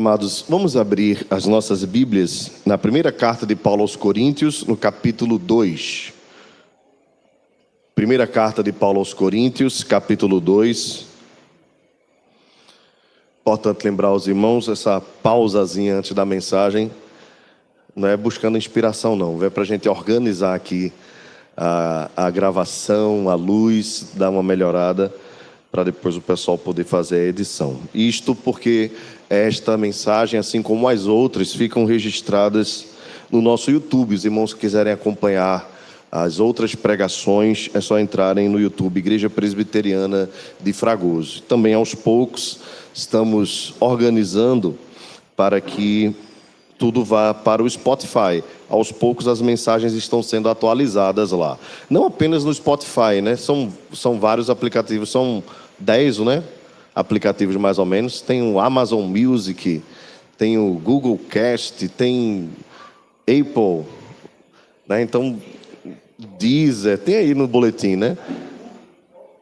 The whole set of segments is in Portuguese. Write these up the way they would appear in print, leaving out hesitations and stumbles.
amados, vamos abrir as nossas Bíblias na primeira carta de Paulo aos Coríntios, no capítulo 2. Primeira carta de Paulo aos Coríntios, capítulo 2. Importante lembrar aos irmãos, essa pausazinha antes da mensagem, não é buscando inspiração não, é para a gente organizar aqui a gravação, a luz, dar uma melhorada, para depois o pessoal poder fazer a edição. Isto porque esta mensagem, assim como as outras, ficam registradas no nosso YouTube. Os irmãos que quiserem acompanhar as outras pregações, é só entrarem no YouTube, Igreja Presbiteriana de Fragoso. Também, aos poucos, estamos organizando para que tudo vá para o Spotify. Aos poucos as mensagens estão sendo atualizadas lá. Não apenas no Spotify, né? São vários aplicativos, são 10, né? Aplicativos mais ou menos. Tem o Amazon Music, tem o Google Cast, tem Apple, né? Então, Deezer, tem aí no boletim, né?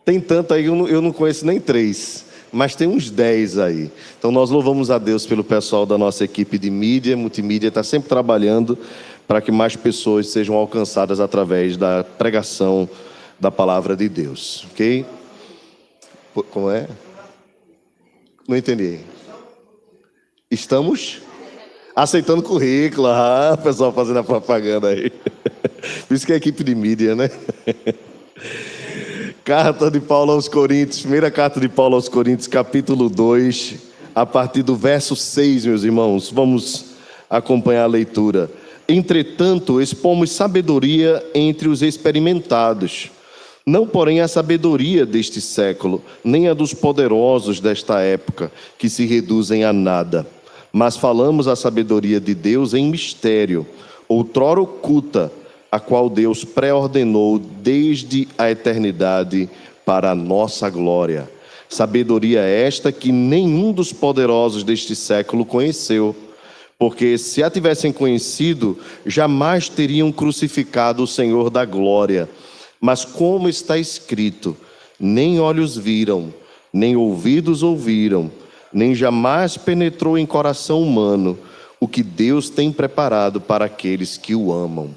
Tem tanto aí, eu não conheço nem 3. Mas tem uns 10 aí. Então nós louvamos a Deus pelo pessoal da nossa equipe de mídia, multimídia, está sempre trabalhando para que mais pessoas sejam alcançadas através da pregação da palavra de Deus, ok? Como é? Não entendi. Estamos aceitando currículo, o pessoal fazendo a propaganda aí. Por isso que é a equipe de mídia, né? Carta de Paulo aos Coríntios, primeira carta de Paulo aos Coríntios, capítulo 2, a partir do verso 6, meus irmãos. Vamos acompanhar a leitura. Entretanto, expomos sabedoria entre os experimentados, não porém a sabedoria deste século, nem a dos poderosos desta época, que se reduzem a nada. Mas falamos a sabedoria de Deus em mistério, outrora oculta, a qual Deus pré-ordenou desde a eternidade para a nossa glória. Sabedoria esta que nenhum dos poderosos deste século conheceu, porque se a tivessem conhecido, jamais teriam crucificado o Senhor da glória. Mas como está escrito, nem olhos viram, nem ouvidos ouviram, nem jamais penetrou em coração humano o que Deus tem preparado para aqueles que o amam.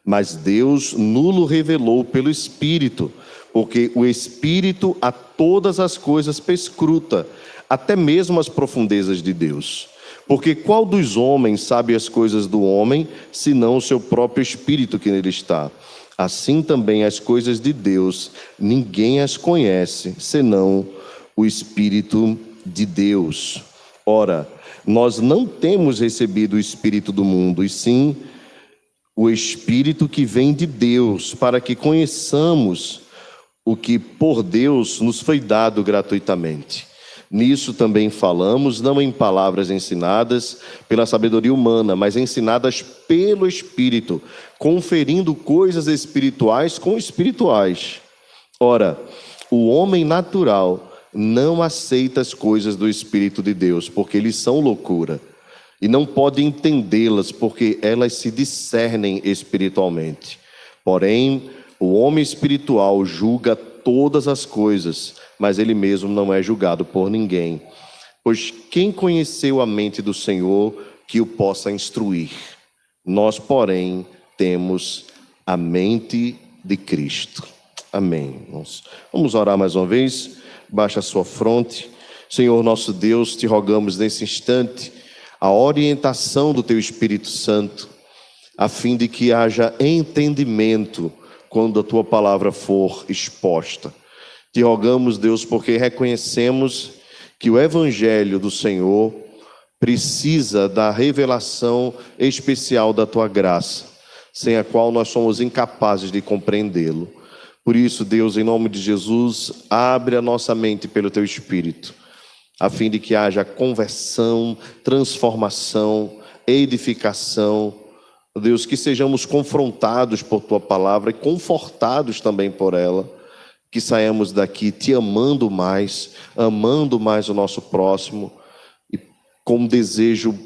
Mas Deus nulo revelou pelo Espírito, porque o Espírito a todas as coisas perscruta, até mesmo as profundezas de Deus. Porque qual dos homens sabe as coisas do homem, senão o seu próprio Espírito que nele está? Assim também as coisas de Deus, ninguém as conhece, senão o Espírito de Deus. Ora, nós não temos recebido o Espírito do mundo, e sim o Espírito que vem de Deus, para que conheçamos o que por Deus nos foi dado gratuitamente. Nisso também falamos, não em palavras ensinadas pela sabedoria humana, mas ensinadas pelo Espírito, conferindo coisas espirituais com espirituais. Ora, o homem natural não aceita as coisas do Espírito de Deus, porque eles são loucura. E não pode entendê-las, porque elas se discernem espiritualmente. Porém, o homem espiritual julga todas as coisas, mas ele mesmo não é julgado por ninguém. Pois quem conheceu a mente do Senhor que o possa instruir? Nós, porém, temos a mente de Cristo. Amém. Vamos orar mais uma vez. Baixa a sua fronte. Senhor nosso Deus, te rogamos nesse instante a orientação do Teu Espírito Santo, a fim de que haja entendimento quando a Tua palavra for exposta. Te rogamos, Deus, porque reconhecemos que o Evangelho do Senhor precisa da revelação especial da Tua graça, sem a qual nós somos incapazes de compreendê-lo. Por isso, Deus, em nome de Jesus, abre a nossa mente pelo Teu Espírito, a fim de que haja conversão, transformação, edificação. Deus, que sejamos confrontados por Tua palavra e confortados também por ela, que saiamos daqui te amando mais o nosso próximo e com desejo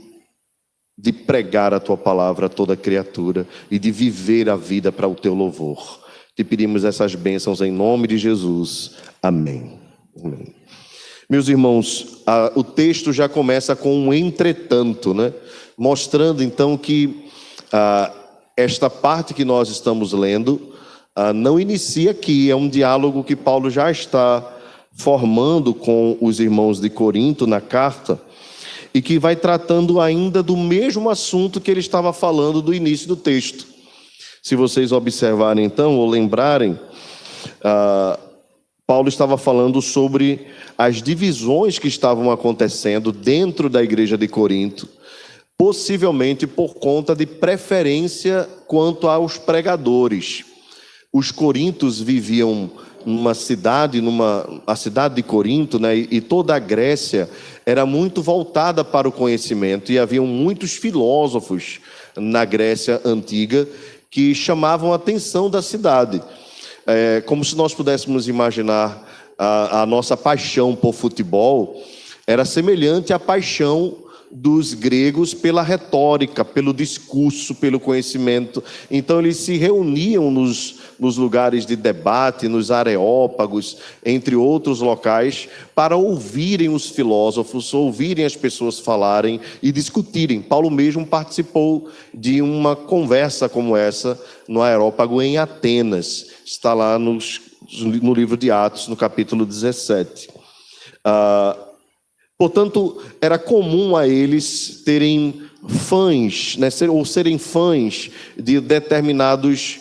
de pregar a Tua palavra a toda criatura e de viver a vida para o Teu louvor. Te pedimos essas bênçãos em nome de Jesus. Amém. Amém. Meus irmãos, o texto já começa com um entretanto, né? Mostrando então que esta parte que nós estamos lendo não inicia aqui, é um diálogo que Paulo já está formando com os irmãos de Corinto na carta, e que vai tratando ainda do mesmo assunto que ele estava falando do início do texto. Se vocês observarem então, ou lembrarem, Paulo estava falando sobre as divisões que estavam acontecendo dentro da igreja de Corinto, possivelmente por conta de preferência quanto aos pregadores. Os corintos viviam numa cidade, a cidade de Corinto, né, e toda a Grécia era muito voltada para o conhecimento, e haviam muitos filósofos na Grécia antiga que chamavam a atenção da cidade. Como se nós pudéssemos imaginar a nossa paixão por futebol, era semelhante à paixão dos gregos pela retórica, pelo discurso, pelo conhecimento. Então eles se reuniam nos lugares de debate, nos areópagos, entre outros locais, para ouvirem os filósofos, ouvirem as pessoas falarem e discutirem. Paulo mesmo participou de uma conversa como essa no areópago em Atenas. Está lá no livro de Atos, no capítulo 17. Portanto, era comum a eles terem fãs, né, ou serem fãs de determinados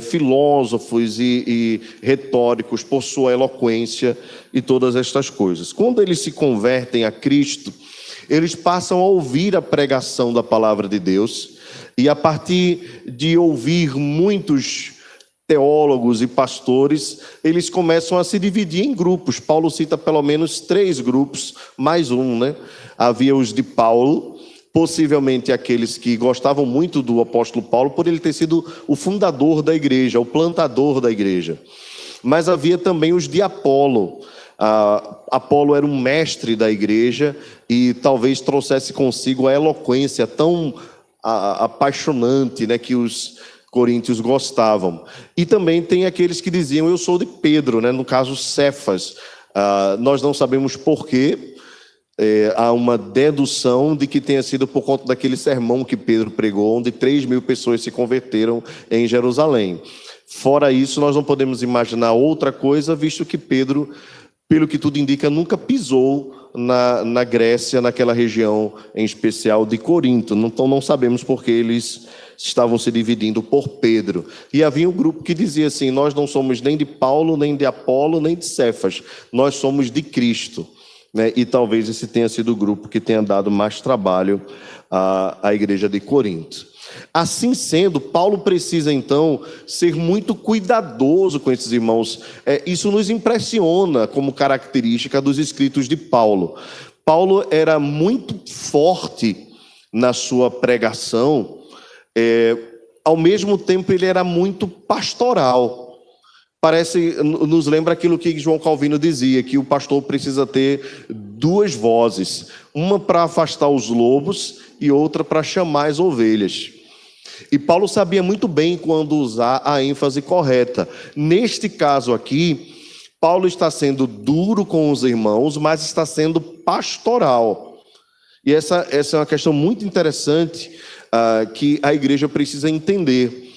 filósofos e retóricos por sua eloquência e todas estas coisas. Quando eles se convertem a Cristo, eles passam a ouvir a pregação da palavra de Deus, e a partir de ouvir muitos teólogos e pastores, eles começam a se dividir em grupos. Paulo cita pelo menos 3 grupos, mais um, né? Havia os de Paulo, possivelmente aqueles que gostavam muito do apóstolo Paulo, por ele ter sido o fundador da igreja, o plantador da igreja. Mas havia também os de Apolo. Apolo era um mestre da igreja e talvez trouxesse consigo a eloquência tão apaixonante, né, que os coríntios gostavam. E também tem aqueles que diziam: eu sou de Pedro, né? No caso Cefas. Nós não sabemos porquê. Há uma dedução de que tenha sido por conta daquele sermão que Pedro pregou, onde 3.000 pessoas se converteram em Jerusalém. Fora isso, nós não podemos imaginar outra coisa, visto que Pedro, pelo que tudo indica, nunca pisou na Grécia, naquela região em especial de Corinto. Então não sabemos por que eles estavam se dividindo por Pedro. E havia um grupo que dizia assim: nós não somos nem de Paulo, nem de Apolo, nem de Cefas, nós somos de Cristo. Né? E talvez esse tenha sido o grupo que tenha dado mais trabalho à igreja de Corinto. Assim sendo, Paulo precisa então ser muito cuidadoso com esses irmãos. Isso nos impressiona como característica dos escritos de Paulo. Paulo era muito forte na sua pregação, ao mesmo tempo ele era muito pastoral. Nos lembra aquilo que João Calvino dizia, que o pastor precisa ter 2 vozes, uma para afastar os lobos e outra para chamar as ovelhas. E Paulo sabia muito bem quando usar a ênfase correta. Neste caso aqui, Paulo está sendo duro com os irmãos, mas está sendo pastoral. E essa é uma questão muito interessante que a igreja precisa entender.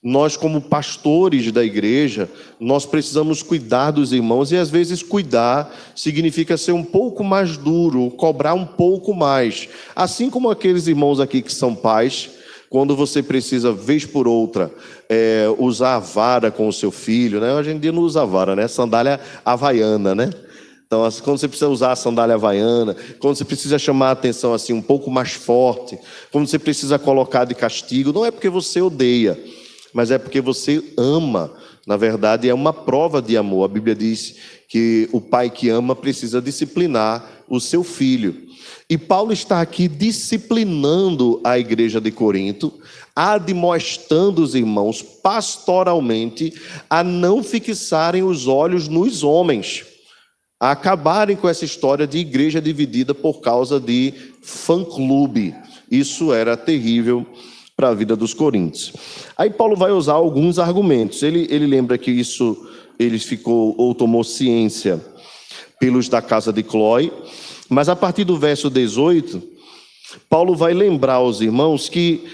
Nós, como pastores da igreja, nós precisamos cuidar dos irmãos, e às vezes cuidar significa ser um pouco mais duro, cobrar um pouco mais. Assim como aqueles irmãos aqui que são pais, quando você precisa, vez por outra, usar a vara com o seu filho, né? Hoje em dia não usa a vara, né? Sandália havaiana, né? Então, quando você precisa usar a sandália havaiana, quando você precisa chamar a atenção assim um pouco mais forte, quando você precisa colocar de castigo, não é porque você odeia, mas é porque você ama. Na verdade, é uma prova de amor. A Bíblia diz que o pai que ama precisa disciplinar o seu filho. E Paulo está aqui disciplinando a igreja de Corinto, admoestando os irmãos pastoralmente a não fixarem os olhos nos homens, a acabarem com essa história de igreja dividida por causa de fã-clube. Isso era terrível para a vida dos coríntios. Aí Paulo vai usar alguns argumentos. Ele lembra que isso ele ficou ou tomou ciência pelos da casa de Cloé. Mas a partir do verso 18, Paulo vai lembrar aos irmãos que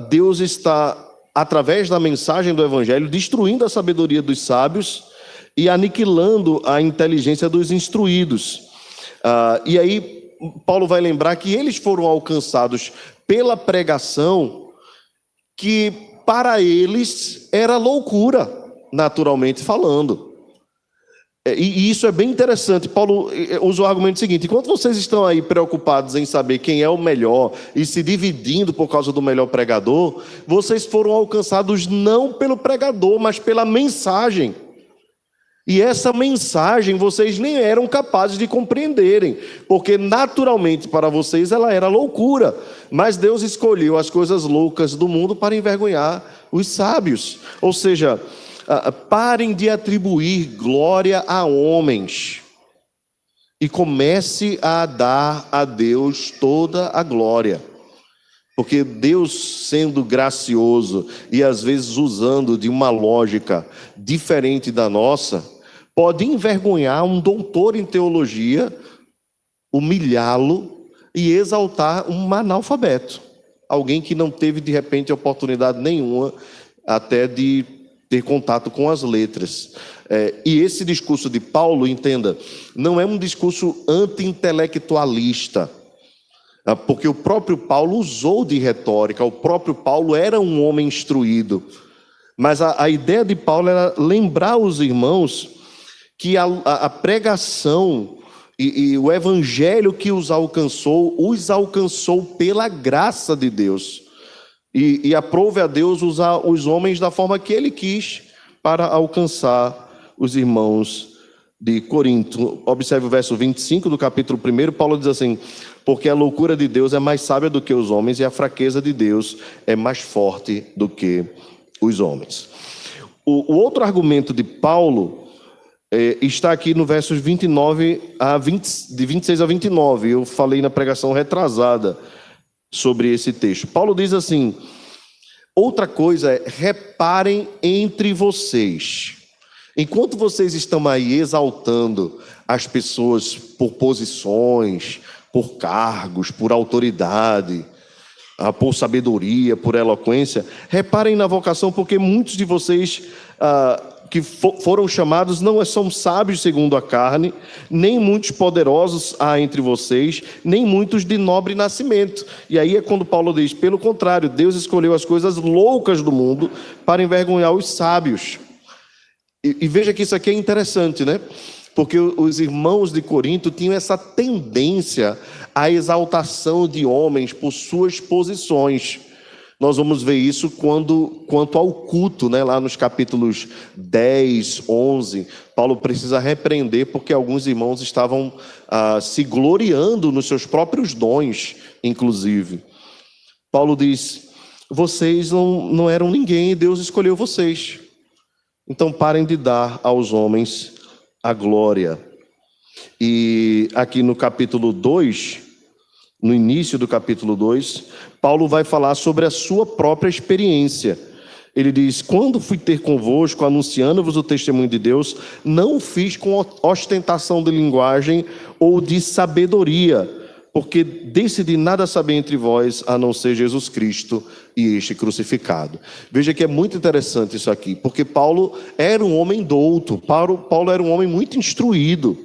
Deus está, através da mensagem do Evangelho, destruindo a sabedoria dos sábios e aniquilando a inteligência dos instruídos. E aí Paulo vai lembrar que eles foram alcançados pela pregação que para eles era loucura, naturalmente falando. E isso é bem interessante. Paulo usa o argumento seguinte: enquanto vocês estão aí preocupados em saber quem é o melhor e se dividindo por causa do melhor pregador, vocês foram alcançados não pelo pregador, mas pela mensagem. E essa mensagem vocês nem eram capazes de compreenderem, porque naturalmente para vocês ela era loucura. Mas Deus escolheu as coisas loucas do mundo para envergonhar os sábios. Ou seja, parem de atribuir glória a homens e comece a dar a Deus toda a glória. Porque Deus, sendo gracioso e às vezes usando de uma lógica diferente da nossa, pode envergonhar um doutor em teologia, humilhá-lo e exaltar um analfabeto. Alguém que não teve, de repente, oportunidade nenhuma até de ter contato com as letras. E esse discurso de Paulo, entenda, não é um discurso anti-intelectualista, porque o próprio Paulo usou de retórica, o próprio Paulo era um homem instruído. Mas a ideia de Paulo era lembrar os irmãos que a pregação e o evangelho que os alcançou pela graça de Deus. E aprove a Deus usar os homens da forma que ele quis para alcançar os irmãos de Corinto. Observe o verso 25 do capítulo 1, Paulo diz assim: porque a loucura de Deus é mais sábia do que os homens, e a fraqueza de Deus é mais forte do que os homens. O outro argumento de Paulo está aqui no versos 29 de 26 a 29. Eu falei na pregação retrasada sobre esse texto. Paulo diz assim: outra coisa é, reparem entre vocês. Enquanto vocês estão aí exaltando as pessoas por posições, por cargos, por autoridade, por sabedoria, por eloquência, reparem na vocação, porque muitos de vocês que foram chamados não são sábios segundo a carne, nem muitos poderosos há entre vocês, nem muitos de nobre nascimento. E aí é quando Paulo diz: pelo contrário, Deus escolheu as coisas loucas do mundo para envergonhar os sábios. E veja que isso aqui é interessante, né? Porque os irmãos de Corinto tinham essa tendência à exaltação de homens por suas posições. Nós vamos ver isso quanto ao culto, né? Lá nos capítulos 10, 11, Paulo precisa repreender porque alguns irmãos estavam se gloriando nos seus próprios dons, inclusive. Paulo diz: vocês não eram ninguém e Deus escolheu vocês. Então parem de dar aos homens a glória. E aqui no capítulo 2, no início do capítulo 2, Paulo vai falar sobre a sua própria experiência. Ele diz: quando fui ter convosco, anunciando-vos o testemunho de Deus, não o fiz com ostentação de linguagem ou de sabedoria, porque decidi nada saber entre vós, a não ser Jesus Cristo e este crucificado. Veja que é muito interessante isso aqui, porque Paulo era um homem douto, Paulo era um homem muito instruído,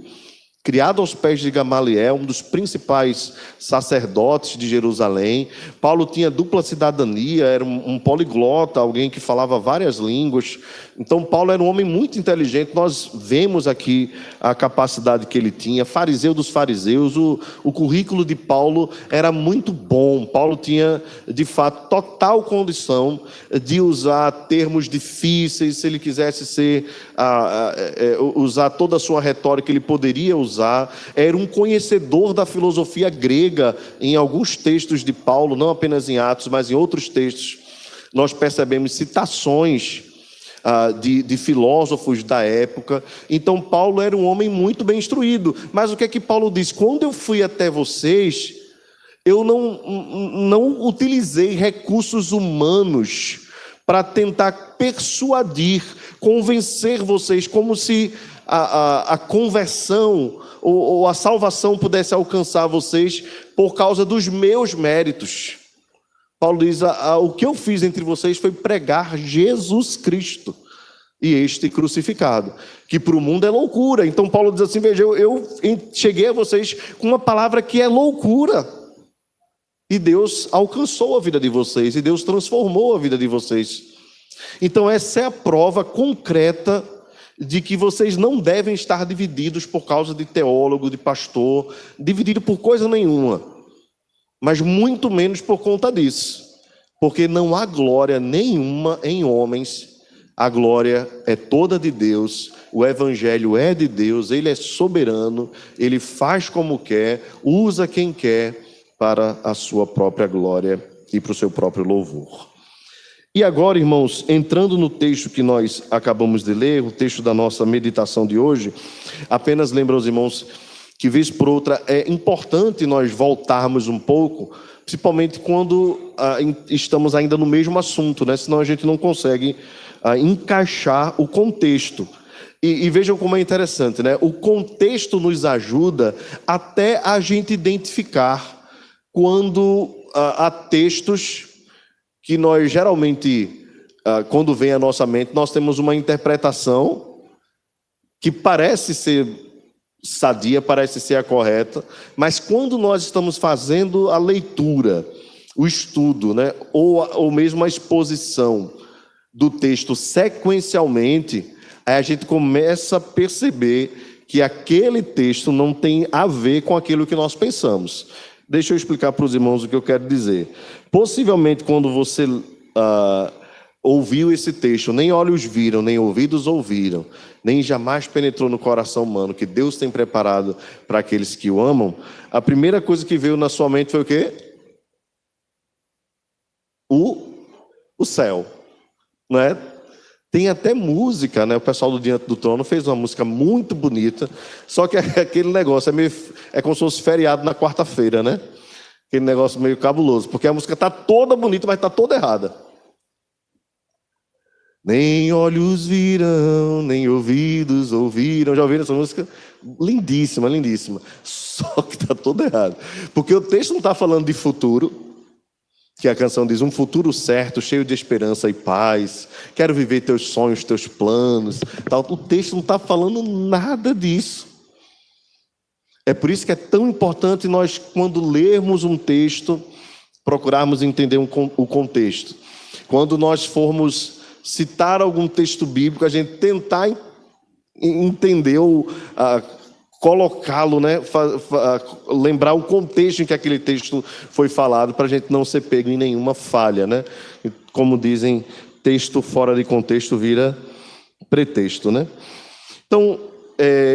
criado aos pés de Gamaliel, um dos principais sacerdotes de Jerusalém. Paulo tinha dupla cidadania, era um poliglota, alguém que falava várias línguas. Então Paulo era um homem muito inteligente. Nós vemos aqui a capacidade que ele tinha, fariseu dos fariseus. O currículo de Paulo era muito bom. Paulo tinha, de fato, total condição de usar termos difíceis. Se ele quisesse usar toda a sua retórica, ele poderia usar. Era um conhecedor da filosofia grega. Em alguns textos de Paulo, não apenas em Atos, mas em outros textos, nós percebemos citações de filósofos da época. Então Paulo era um homem muito bem instruído. Mas o que é que Paulo diz? Quando eu fui até vocês, eu não utilizei recursos humanos para tentar persuadir, convencer vocês, como se a conversão ou a salvação pudesse alcançar vocês por causa dos meus méritos. Paulo diz, o que eu fiz entre vocês foi pregar Jesus Cristo e este crucificado, que para o mundo é loucura. Então Paulo diz assim, veja, eu cheguei a vocês com uma palavra que é loucura. E Deus alcançou a vida de vocês, e Deus transformou a vida de vocês. Então essa é a prova concreta de que vocês não devem estar divididos por causa de teólogo, de pastor, dividido por coisa nenhuma, mas muito menos por conta disso, porque não há glória nenhuma em homens, a glória é toda de Deus, o evangelho é de Deus, ele é soberano, ele faz como quer, usa quem quer para a sua própria glória e para o seu próprio louvor. E agora, irmãos, entrando no texto que nós acabamos de ler, o texto da nossa meditação de hoje, apenas lembro aos irmãos que, vez por outra, é importante nós voltarmos um pouco, principalmente quando estamos ainda no mesmo assunto, né? Senão a gente não consegue encaixar o contexto. E vejam como é interessante, né? O contexto nos ajuda até a gente identificar quando há textos que nós geralmente, quando vem à nossa mente, nós temos uma interpretação que parece ser sadia, parece ser a correta, mas quando nós estamos fazendo a leitura, o estudo, né, ou mesmo a exposição do texto sequencialmente, aí a gente começa a perceber que aquele texto não tem a ver com aquilo que nós pensamos. Deixa eu explicar para os irmãos o que eu quero dizer. Possivelmente, quando você ouviu esse texto, nem olhos viram, nem ouvidos ouviram, nem jamais penetrou no coração humano, que Deus tem preparado para aqueles que o amam, a primeira coisa que veio na sua mente foi o quê? O céu, não é? Tem até música, né? O pessoal do Diante do Trono fez uma música muito bonita, só que aquele negócio é como se fosse feriado na quarta-feira, né? Aquele negócio meio cabuloso, porque a música está toda bonita, mas está toda errada. Nem olhos viram, nem ouvidos ouviram. Já ouviram essa música? Lindíssima, lindíssima. Só que está toda errada. Porque o texto não está falando de futuro, que a canção diz, um futuro certo, cheio de esperança e paz, quero viver teus sonhos, teus planos, tal. O texto não está falando nada disso. É por isso que é tão importante nós, quando lermos um texto, procurarmos entender o contexto. Quando nós formos citar algum texto bíblico, a gente tentar entender ou colocá-lo, né? Lembrar o contexto em que aquele texto foi falado, para a gente não ser pego em nenhuma falha, né? Como dizem, texto fora de contexto vira pretexto, né? Então,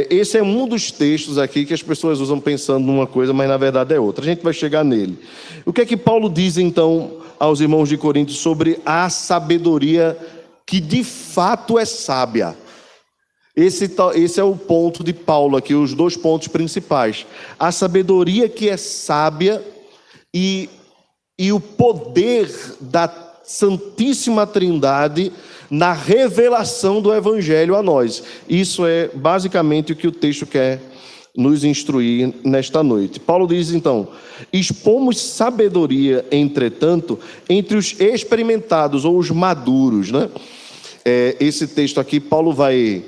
esse é um dos textos aqui que as pessoas usam pensando numa coisa, mas na verdade é outra. A gente vai chegar nele. O que é que Paulo diz, então, aos irmãos de Corinto sobre a sabedoria que de fato é sábia? Esse é o ponto de Paulo aqui, os dois pontos principais. A sabedoria que é sábia e o poder da Santíssima Trindade na revelação do Evangelho a nós. Isso é basicamente o que o texto quer nos instruir nesta noite. Paulo diz então, expomos sabedoria, entretanto, entre os experimentados ou os maduros, né? Esse texto aqui, Paulo vai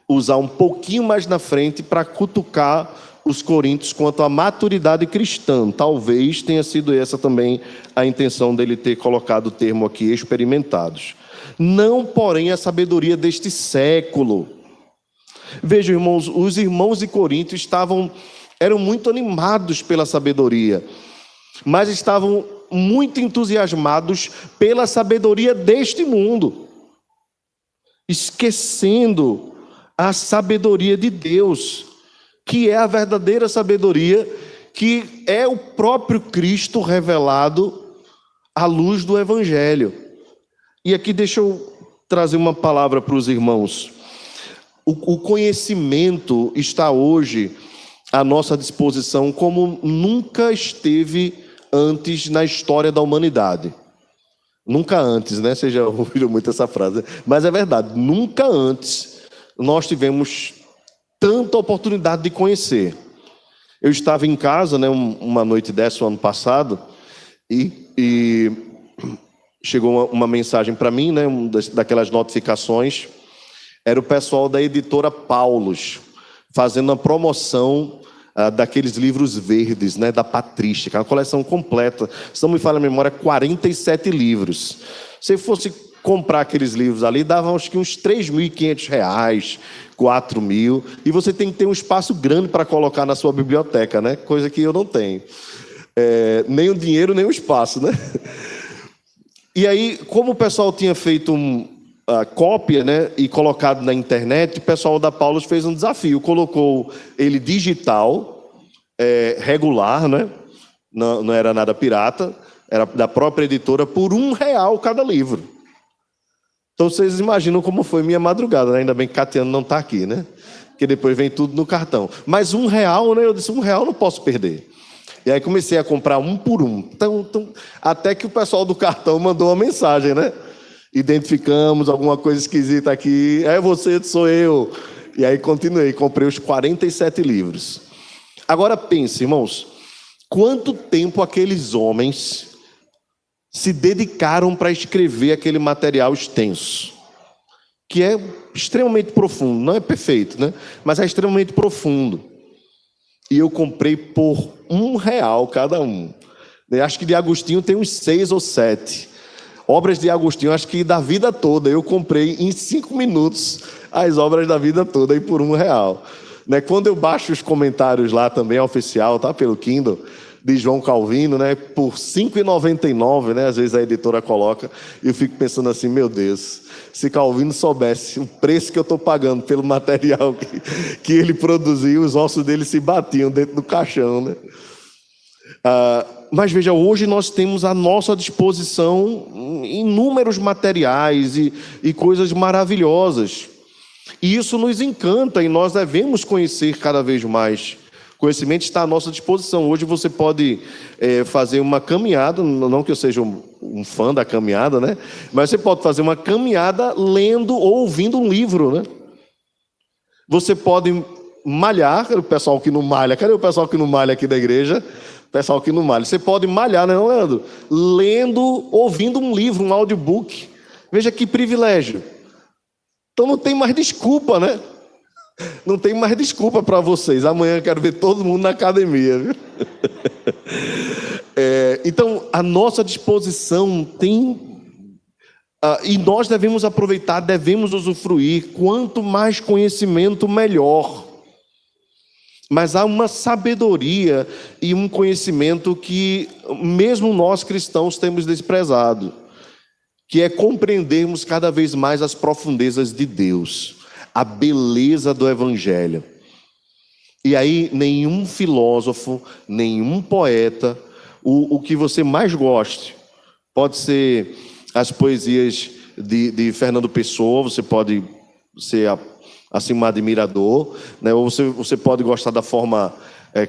usar um pouquinho mais na frente para cutucar os coríntios quanto à maturidade cristã. Talvez tenha sido essa também a intenção dele ter colocado o termo aqui, experimentados. Não, porém, a sabedoria deste século. Vejam, irmãos, os irmãos de Corinto eram muito animados pela sabedoria, mas estavam muito entusiasmados pela sabedoria deste mundo, esquecendo a sabedoria de Deus, que é a verdadeira sabedoria, que é o próprio Cristo revelado à luz do Evangelho. E aqui deixa eu trazer uma palavra para os irmãos. O conhecimento está hoje à nossa disposição como nunca esteve antes na história da humanidade. Nunca antes, né? Você já ouviu muito essa frase. Mas é verdade, nunca antes nós tivemos tanta oportunidade de conhecer. Eu estava em casa, né, uma noite dessa, o ano passado, e chegou uma mensagem para mim, né, daquelas notificações. Era o pessoal da editora Paulus, fazendo a promoção daqueles livros verdes, né, da Patrística, uma coleção completa. Se não me falha a memória, 47 livros. Se fosse comprar aqueles livros ali, dava acho que uns R$ 3.500, 4.000, e você tem que ter um espaço grande para colocar na sua biblioteca, né? Coisa que eu não tenho. Nem o dinheiro, nem o espaço, né? E aí, como o pessoal tinha feito cópia, né, e colocado na internet, o pessoal da Paulus fez um desafio, colocou ele digital, regular, né? Não era nada pirata, era da própria editora, por R$ 1 cada livro. Então vocês imaginam como foi minha madrugada, né? Ainda bem que Catiano não está aqui, né? Porque depois vem tudo no cartão. Mas R$ 1, né? Eu disse, R$ 1 não posso perder. E aí comecei a comprar um por um. Então, até que o pessoal do cartão mandou uma mensagem, né? Identificamos alguma coisa esquisita aqui. É você, sou eu. E aí continuei, comprei os 47 livros. Agora pense, irmãos, quanto tempo aqueles homens se dedicaram para escrever aquele material extenso, que é extremamente profundo, não é perfeito, né? Mas é extremamente profundo. E eu comprei por R$ 1 cada um. Eu acho que de Agostinho tem uns 6 ou 7. Obras de Agostinho, acho que da vida toda. Eu comprei em 5 minutos as obras da vida toda e por R$ 1. Né? Quando eu baixo os comentários lá também, oficial, tá? Pelo Kindle, de João Calvino, né? Por R$ 5,99, né? Às vezes a editora coloca, e eu fico pensando assim, meu Deus, se Calvino soubesse o preço que eu estou pagando pelo material que ele produziu, os ossos dele se batiam dentro do caixão, né? Mas veja, hoje nós temos à nossa disposição inúmeros materiais e coisas maravilhosas. E isso nos encanta e nós devemos conhecer cada vez mais. Conhecimento está à nossa disposição. Hoje você pode fazer uma caminhada, não que eu seja um fã da caminhada, né? Mas você pode fazer uma caminhada lendo ou ouvindo um livro, né? Você pode malhar, o pessoal que não malha, cadê o pessoal que não malha aqui da igreja? O pessoal que não malha. Você pode malhar, não, Leandro? Lendo, ouvindo um livro, um audiobook. Veja que privilégio. Então não tem mais desculpa, né? Não tem mais desculpa para vocês. Amanhã eu quero ver todo mundo na academia, viu? Então, a nossa disposição tem... e nós devemos aproveitar, devemos usufruir. Quanto mais conhecimento, melhor. Mas há uma sabedoria e um conhecimento que mesmo nós cristãos temos desprezado, que é compreendermos cada vez mais as profundezas de Deus, a beleza do Evangelho. E aí nenhum filósofo, nenhum poeta, o que você mais goste, pode ser as poesias de Fernando Pessoa, você pode ser assim um admirador, né? Ou você pode gostar da forma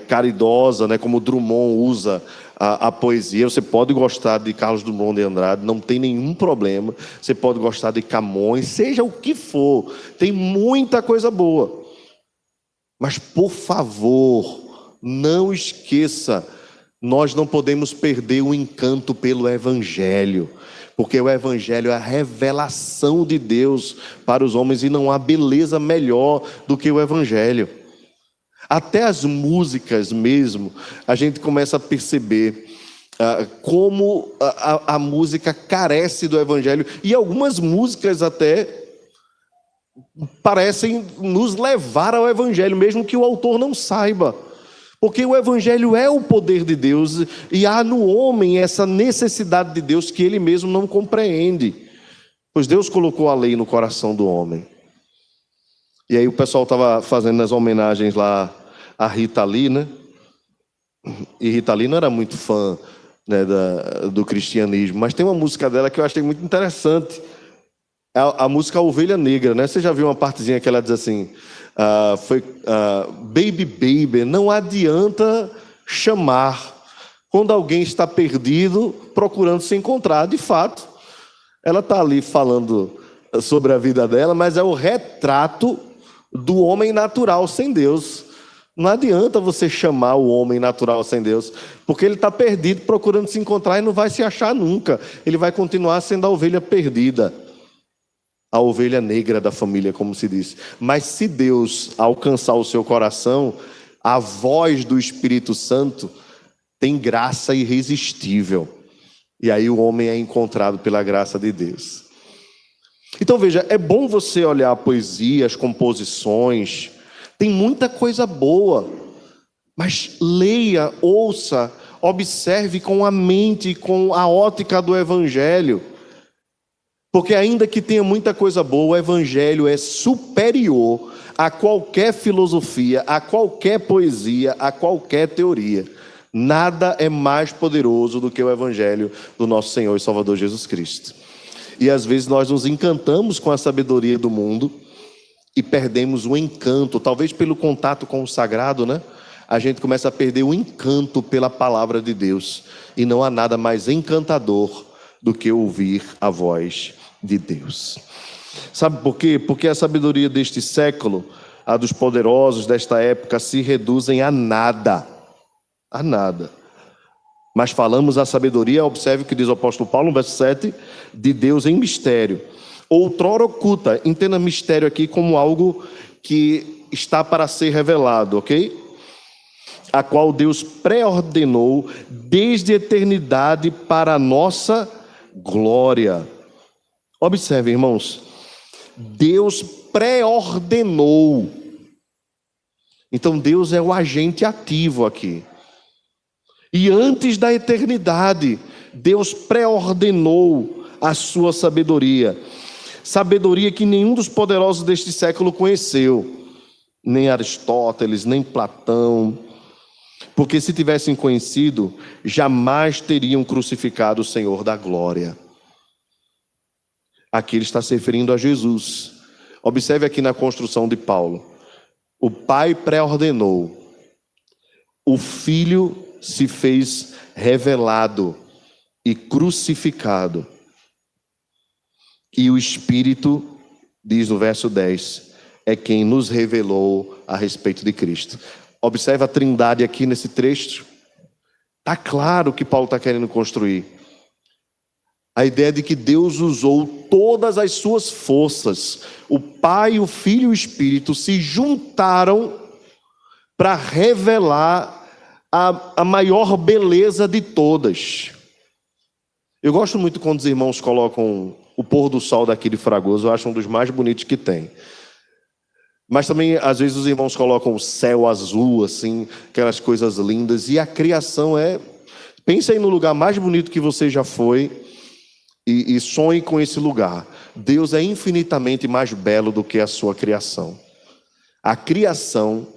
caridosa, né? Como Drummond usa a poesia. Você pode gostar de Carlos Drummond de Andrade, não tem nenhum problema. Você pode gostar de Camões, seja o que for, tem muita coisa boa. Mas por favor, não esqueça, nós não podemos perder o encanto pelo Evangelho, porque o Evangelho é a revelação de Deus para os homens e não há beleza melhor do que o Evangelho. Até as músicas mesmo, a gente começa a perceber como a música carece do Evangelho, e algumas músicas até parecem nos levar ao Evangelho, mesmo que o autor não saiba. Porque o Evangelho é o poder de Deus e há no homem essa necessidade de Deus que ele mesmo não compreende. Pois Deus colocou a lei no coração do homem. E aí o pessoal estava fazendo as homenagens lá a Rita Lee, né? E Rita Lee não era muito fã, né, do cristianismo, mas tem uma música dela que eu achei muito interessante. A música Ovelha Negra, né? Você já viu uma partezinha que ela diz assim... baby, baby, não adianta chamar quando alguém está perdido procurando se encontrar. De fato, Ela está ali falando sobre a vida dela, mas é o retrato do homem natural sem Deus. Não adianta você chamar o homem natural sem Deus, porque ele está perdido, procurando se encontrar e não vai se achar nunca. Ele vai continuar sendo a ovelha perdida, a ovelha negra da família, como se diz. Mas se Deus alcançar o seu coração, a voz do Espírito Santo tem graça irresistível. E aí o homem é encontrado pela graça de Deus. Então veja, é bom você olhar a poesia, as composições. Tem muita coisa boa, mas leia, ouça, observe com a mente, com a ótica do Evangelho. Porque ainda que tenha muita coisa boa, o Evangelho é superior a qualquer filosofia, a qualquer poesia, a qualquer teoria. Nada é mais poderoso do que o Evangelho do nosso Senhor e Salvador Jesus Cristo. E às vezes nós nos encantamos com a sabedoria do mundo, e perdemos o encanto, talvez pelo contato com o sagrado, né? A gente começa a perder o encanto pela palavra de Deus. E não há nada mais encantador do que ouvir a voz de Deus. Sabe por quê? Porque a sabedoria deste século, a dos poderosos desta época, se reduzem a nada. A nada. Mas falamos a sabedoria, observe o que diz o apóstolo Paulo, no verso 7, de Deus em mistério. Outrora oculta, entenda mistério aqui como algo que está para ser revelado, ok? A qual Deus pré-ordenou desde a eternidade para a nossa glória. Observe, irmãos, Deus pré-ordenou. Então Deus é o agente ativo aqui. E antes da eternidade, Deus pré-ordenou a sua sabedoria. Sabedoria que nenhum dos poderosos deste século conheceu, nem Aristóteles, nem Platão, porque se tivessem conhecido, jamais teriam crucificado o Senhor da glória. Aqui ele está se referindo a Jesus. Observe aqui na construção de Paulo. O Pai pré-ordenou, o Filho se fez revelado e crucificado. E o Espírito, diz no verso 10, é quem nos revelou a respeito de Cristo. Observe a trindade aqui nesse trecho. Está claro o que Paulo está querendo construir. A ideia de que Deus usou todas as suas forças. O Pai, o Filho e o Espírito se juntaram para revelar a maior beleza de todas. Eu gosto muito quando os irmãos colocam o pôr do sol daqui de Fragoso, eu acho um dos mais bonitos que tem. Mas também, às vezes, os irmãos colocam o céu azul, assim, aquelas coisas lindas, e a criação é... Pense aí no lugar mais bonito que você já foi, e sonhe com esse lugar. Deus é infinitamente mais belo do que a sua criação. A criação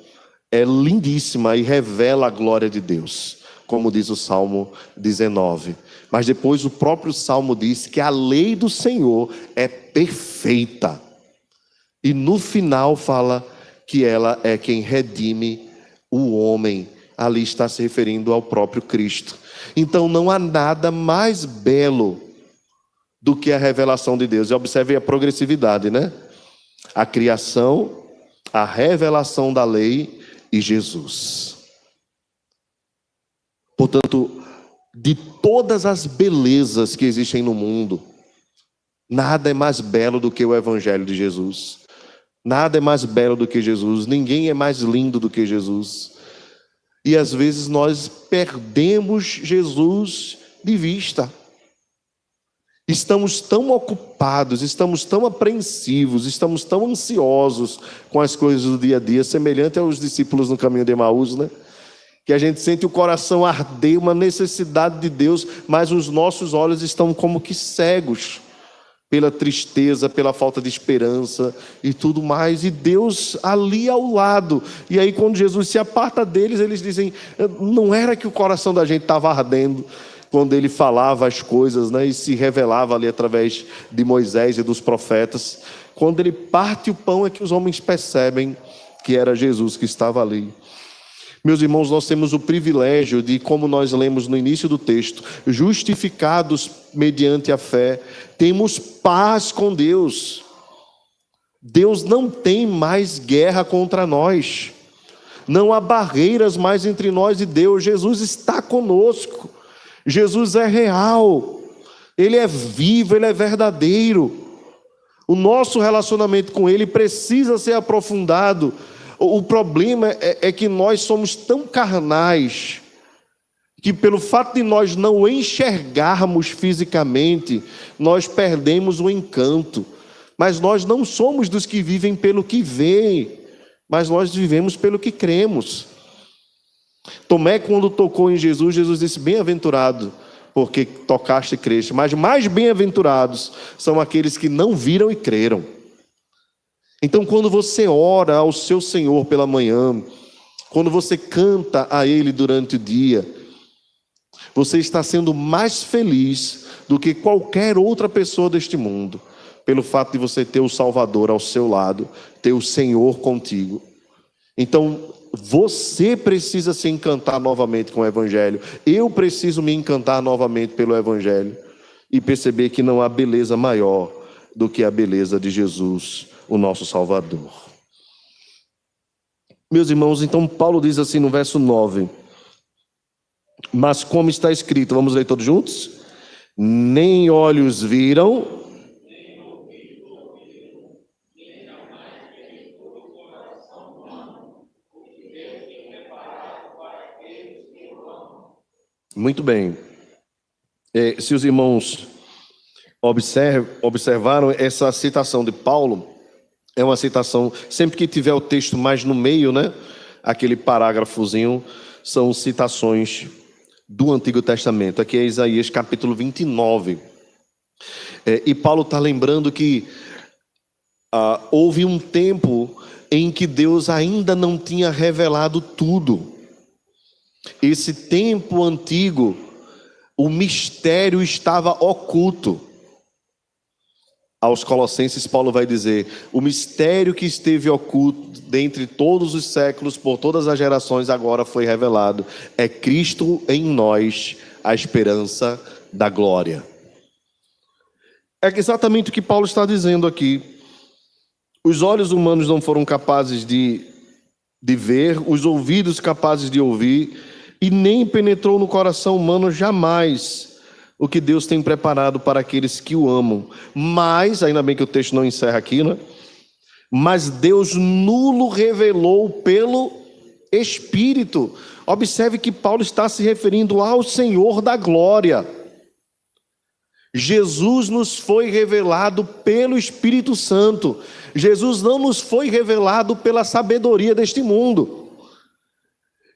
é lindíssima e revela a glória de Deus, como diz o Salmo 19. Mas depois o próprio Salmo diz que a lei do Senhor é perfeita. E no final fala que ela é quem redime o homem. Ali está se referindo ao próprio Cristo. Então não há nada mais belo do que a revelação de Deus. E observe a progressividade, né? A criação, a revelação da lei e Jesus. Portanto, de todas as belezas que existem no mundo, nada é mais belo do que o Evangelho de Jesus. Nada é mais belo do que Jesus. Ninguém é mais lindo do que Jesus. E às vezes nós perdemos Jesus de vista. Estamos tão ocupados, estamos tão apreensivos, estamos tão ansiosos com as coisas do dia a dia, semelhante aos discípulos no caminho de Emaús, né? Que a gente sente o coração arder, uma necessidade de Deus, mas os nossos olhos estão como que cegos pela tristeza, pela falta de esperança e tudo mais, e Deus ali ao lado. E aí quando Jesus se aparta deles, eles dizem, não era que o coração da gente estava ardendo quando ele falava as coisas, né, e se revelava ali através de Moisés e dos profetas. Quando ele parte o pão é que os homens percebem que era Jesus que estava ali. Meus irmãos, nós temos o privilégio de, como nós lemos no início do texto, justificados mediante a fé, temos paz com Deus. Deus não tem mais guerra contra nós. Não há barreiras mais entre nós e Deus. Jesus está conosco. Jesus é real. Ele é vivo, Ele é verdadeiro. O nosso relacionamento com Ele precisa ser aprofundado. O problema é que nós somos tão carnais que, pelo fato de nós não o enxergarmos fisicamente, nós perdemos o encanto. Mas nós não somos dos que vivem pelo que veem, mas nós vivemos pelo que cremos. Tomé, quando tocou em Jesus, Jesus disse: bem-aventurado, porque tocaste e creste. Mas mais bem-aventurados são aqueles que não viram e creram. Então, quando você ora ao seu Senhor pela manhã, quando você canta a Ele durante o dia, você está sendo mais feliz do que qualquer outra pessoa deste mundo, pelo fato de você ter o Salvador ao seu lado, ter o Senhor contigo. Então, você precisa se encantar novamente com o Evangelho. Eu preciso me encantar novamente pelo Evangelho e perceber que não há beleza maior do que a beleza de Jesus, o nosso Salvador. Meus irmãos, então Paulo diz assim no verso 9: mas como está escrito, vamos ler todos juntos? Nem olhos viram, muito bem. Se os irmãos observaram, essa citação de Paulo é uma citação, sempre que tiver o texto mais no meio, né? Aquele parágrafozinho, são citações do Antigo Testamento. Aqui é Isaías capítulo 29. E Paulo está lembrando que houve um tempo em que Deus ainda não tinha revelado tudo. Esse tempo antigo, o mistério estava oculto. Aos Colossenses, Paulo vai dizer: o mistério que esteve oculto dentre todos os séculos, por todas as gerações, agora foi revelado. É Cristo em nós, a esperança da glória. É exatamente o que Paulo está dizendo aqui. Os olhos humanos não foram capazes de ver, os ouvidos capazes de ouvir, e nem penetrou no coração humano jamais o que Deus tem preparado para aqueles que o amam. Mas, ainda bem que o texto não encerra aqui, né? Mas Deus nulo revelou pelo Espírito. Observe que Paulo está se referindo ao Senhor da glória. Jesus nos foi revelado pelo Espírito Santo. Jesus não nos foi revelado pela sabedoria deste mundo.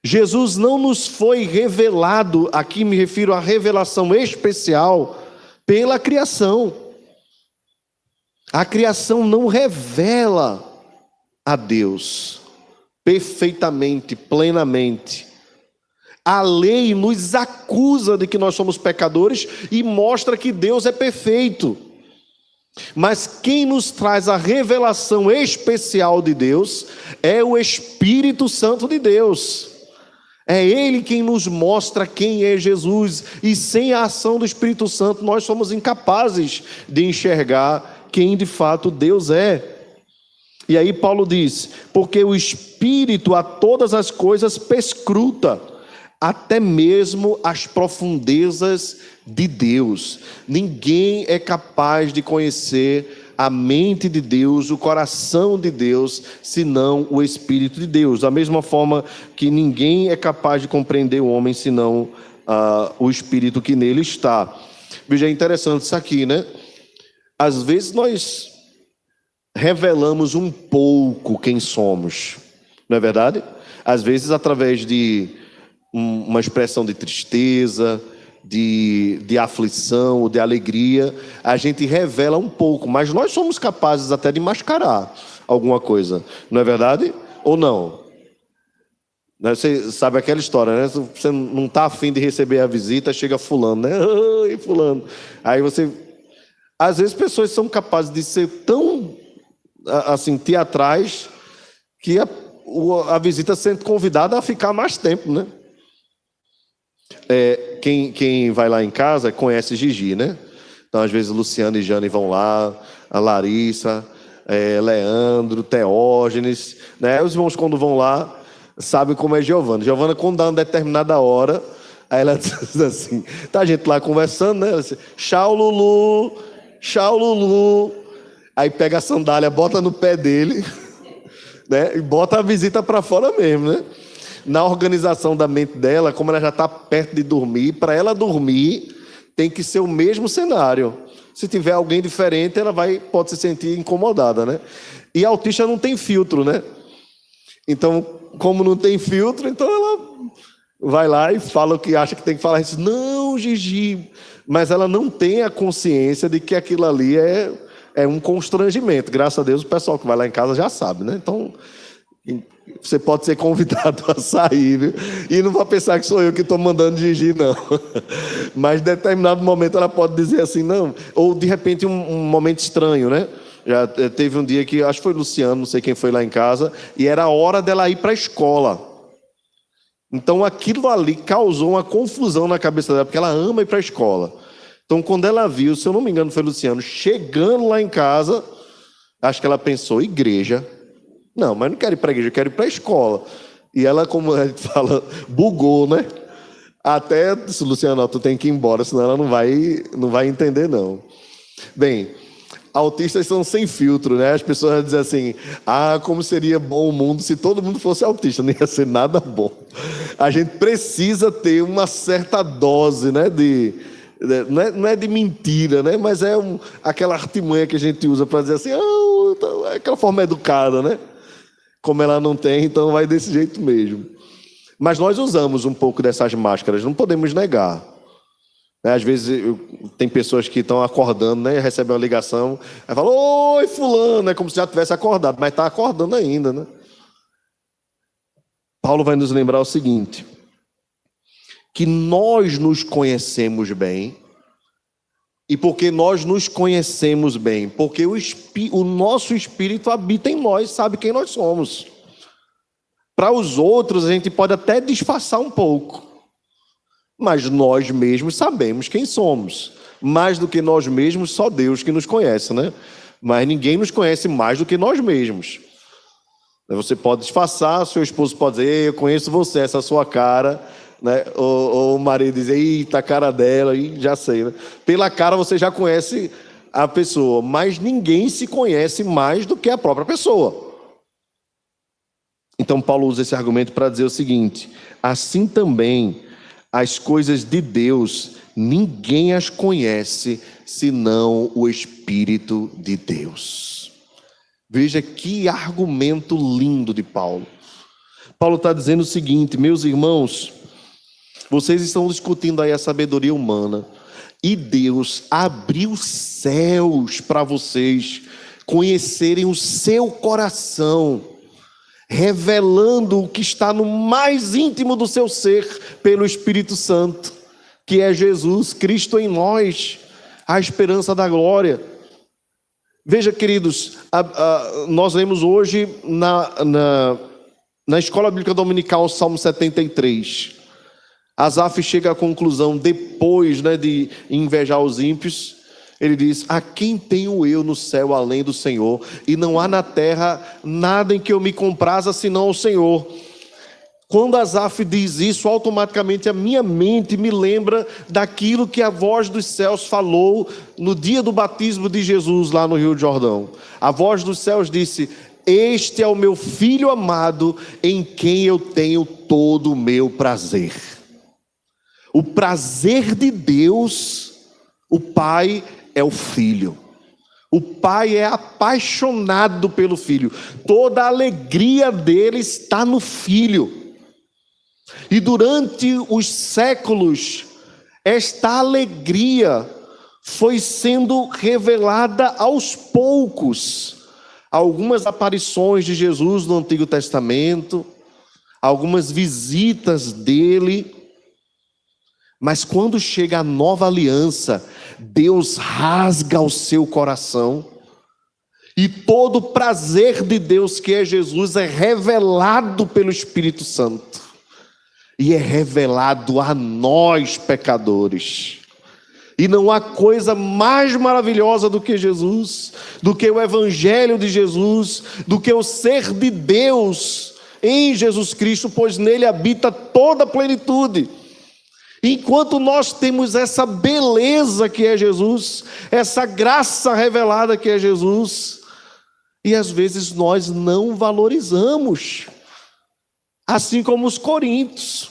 Jesus não nos foi revelado, aqui me refiro à revelação especial, pela criação. A criação não revela a Deus perfeitamente, plenamente. A lei nos acusa de que nós somos pecadores e mostra que Deus é perfeito. Mas quem nos traz a revelação especial de Deus é o Espírito Santo de Deus. É Ele quem nos mostra quem é Jesus. E sem a ação do Espírito Santo nós somos incapazes de enxergar quem de fato Deus é. E aí Paulo diz: porque o Espírito a todas as coisas perscruta, até mesmo as profundezas de Deus. Ninguém é capaz de conhecer a mente de Deus, o coração de Deus, senão o Espírito de Deus. Da mesma forma que ninguém é capaz de compreender o homem, senão o Espírito que nele está. Veja, é interessante isso aqui, né? Às vezes nós revelamos um pouco quem somos, não é verdade? Às vezes através de uma expressão de tristeza, de aflição, de alegria, a gente revela um pouco, mas nós somos capazes até de mascarar alguma coisa, não é verdade? Ou não? Você sabe aquela história, né? Você não está afim de receber a visita, chega fulano, né? Oi, fulano. Aí você... Às vezes pessoas são capazes de ser tão, assim, teatrais, que a visita sendo convidada a ficar mais tempo, né? Quem vai lá em casa conhece Gigi, né? Então, às vezes, Luciano e Jane vão lá, a Larissa, Leandro, Teógenes, né? Os irmãos, quando vão lá, sabem como é Giovana. Giovana, quando dá uma determinada hora, aí ela diz assim, tá a gente lá conversando, né? Ela diz, tchau, Lulu, tchau, Lulu. Aí pega a sandália, bota no pé dele, né? E bota a visita para fora mesmo, né? Na organização da mente dela, como ela já está perto de dormir, para ela dormir, tem que ser o mesmo cenário. Se tiver alguém diferente, ela pode se sentir incomodada, né? E a autista não tem filtro, né? Então, como não tem filtro, então ela vai lá e fala o que acha que tem que falar. Diz, não, Gigi. Mas ela não tem a consciência de que aquilo ali é um constrangimento. Graças a Deus, o pessoal que vai lá em casa já sabe, né? Então, você pode ser convidado a sair, viu? E não vai pensar que sou eu que estou mandando Gigi, não. Mas em determinado momento ela pode dizer assim, não. Ou de repente um momento estranho, né? Já teve um dia que, acho que foi Luciano, não sei quem foi lá em casa, e era a hora dela ir para a escola. Então aquilo ali causou uma confusão na cabeça dela, porque ela ama ir para a escola. Então quando ela viu, se eu não me engano foi Luciano, chegando lá em casa, acho que ela pensou, igreja. Não, mas não quero ir para a igreja, eu quero ir para a escola. E ela, como a gente fala, bugou, né? Até disse, Luciano, tu tem que ir embora, senão ela não vai entender, não. Bem, autistas são sem filtro, né? As pessoas dizem assim, como seria bom o mundo se todo mundo fosse autista, não ia ser nada bom. A gente precisa ter uma certa dose, né? Não é de mentira, né? Mas é aquela artimanha que a gente usa para dizer assim, é aquela forma educada, né? Como ela não tem, então vai desse jeito mesmo. Mas nós usamos um pouco dessas máscaras, não podemos negar. Às vezes tem pessoas que estão acordando, né? Recebem uma ligação, aí falam, oi, fulano, é como se já tivesse acordado, mas está acordando ainda, né? Paulo vai nos lembrar o seguinte, que nós nos conhecemos bem, e porque nós nos conhecemos bem, porque o nosso espírito habita em nós, sabe quem nós somos. Para os outros a gente pode até disfarçar um pouco, mas nós mesmos sabemos quem somos. Mais do que nós mesmos, só Deus que nos conhece, né? Mas ninguém nos conhece mais do que nós mesmos. Você pode disfarçar, seu esposo pode dizer, eu conheço você, essa sua cara, né? Ou o marido diz, eita, a cara dela, e já sei, né? Pela cara você já conhece a pessoa, mas ninguém se conhece mais do que a própria pessoa. Então Paulo usa esse argumento para dizer o seguinte, assim também as coisas de Deus, ninguém as conhece senão o Espírito de Deus. Veja que argumento lindo de Paulo. Paulo está dizendo o seguinte, meus irmãos, vocês estão discutindo aí a sabedoria humana, e Deus abriu os céus para vocês conhecerem o seu coração, revelando o que está no mais íntimo do seu ser pelo Espírito Santo, que é Jesus Cristo em nós, a esperança da glória. Veja, queridos, nós lemos hoje na Escola Bíblica Dominical o Salmo 73. Asaf chega à conclusão, depois, né, de invejar os ímpios, ele diz, a quem tenho eu no céu além do Senhor? E não há na terra nada em que eu me compraza senão o Senhor. Quando Asaf diz isso, automaticamente a minha mente me lembra daquilo que a voz dos céus falou no dia do batismo de Jesus lá no Rio Jordão. A voz dos céus disse, este é o meu filho amado em quem eu tenho todo o meu prazer. O prazer de Deus, o Pai é o Filho. O Pai é apaixonado pelo Filho. Toda a alegria dele está no Filho. E durante os séculos, esta alegria foi sendo revelada aos poucos. Algumas aparições de Jesus no Antigo Testamento, algumas visitas dele. Mas quando chega a nova aliança, Deus rasga o seu coração E todo o prazer de Deus, que é Jesus, é revelado pelo Espírito Santo. E é revelado a nós, pecadores. E não há coisa mais maravilhosa do que Jesus, do que o Evangelho de Jesus, do que o ser de Deus em Jesus Cristo, pois nele habita toda a plenitude. Enquanto nós temos essa beleza que é Jesus, essa graça revelada que é Jesus, e às vezes nós não valorizamos, assim como os coríntios